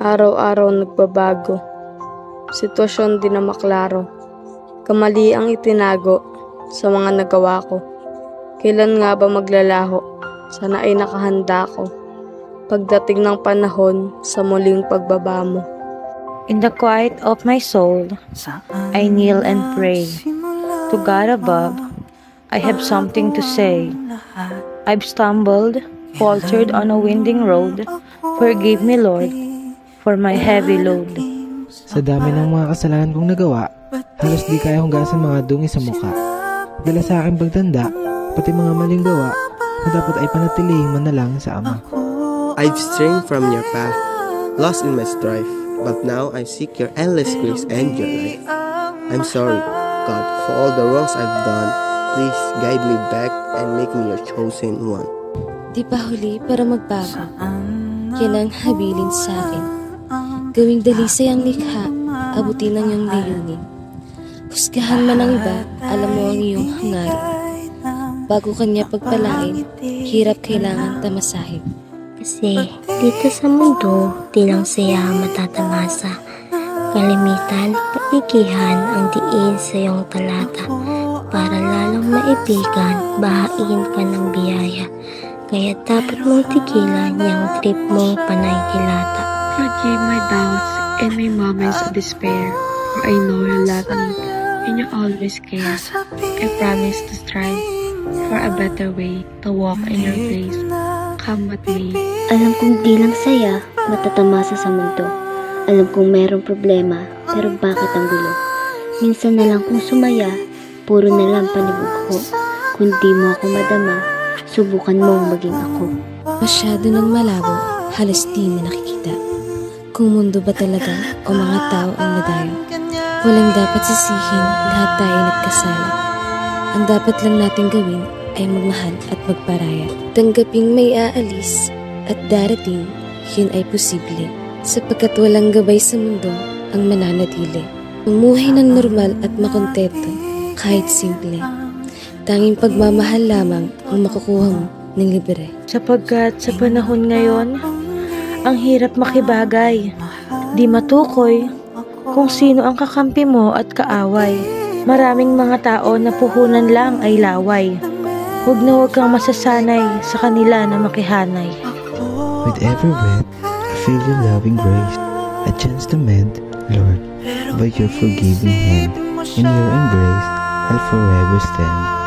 Araw-araw nagbabago. Sitwasyon din na maklaro. Kamali ang itinago sa mga nagawa ko. Kailan nga ba maglalaho? Sana ay nakahanda ko. Pagdating ng panahon sa muling pagbaba mo. In the quiet of my soul, I kneel and pray. To God above, I have something to say. I've stumbled, faltered on a winding road. Forgive me, Lord, for my heavy load. Sa dami ng mga kasalanan kong nagawa, halos di kaya hugasan mga dungi sa muka. Dala sa aking pagtanda, pati mga maling gawa, na dapat ay panatilihing manalang sa Ama. I've strayed from your path, lost in my strife, but now I seek your endless grace and your life. I'm sorry, God, for all the wrongs I've done. Please guide me back and make me your chosen one. Di pa huli para magbago. Yan ang habilin sa akin. Gawing dalisay ang likha, abutin ang iyong layunin. Husgahan man ang iba, alam mo ang iyong hangarin. Bago kanya pagpalain, hirap kailangan tamasahin. Kasi dito sa mundo, di lang saya ang matatamasa. Kalimitan, paikihan ang diin sa iyong talata. Para lalong maibigan, bahain ka ng biyaya. Kaya dapat mong tigilan yung trip mong panay-hilata. Forgive my doubts and my moments of despair, for I know you love me and you always care. I promise to strive for a better way, to walk in your grace. Come with me. Alam kong di lang saya, matatamasa sa mundo. Alam kong merong problema, pero bakit ang gulo? Minsan na lang kung sumaya, puro na lang panibugho. Kung di mo ako madama, subukan mong maging ako. Masyado ng malabo, halos di mo nakikita. Kung mundo ba talaga o mga tao ang nadayo. Walang dapat sisihin, lahat tayo nagkasala. Ang dapat lang natin gawin ay magmahal at magparaya. Tanggaping may aalis at darating, yun ay posible. Sapagkat walang gabay sa mundo ang mananatili. Mamuhay ng normal at makontento, kahit simple. Tanging pagmamahal lamang ang makukuha mo ng libre. Sapagkat sa panahon ngayon, ang hirap makibagay. Di matukoy kung sino ang kakampi mo at kaaway. Maraming mga tao na puhunan lang ay laway. Huwag na huwag kang masasanay sa kanila na makihanay. With every breath, I feel your loving grace. A chance to mend, Lord, by your forgiving hand. In your embrace, I'll forever stand.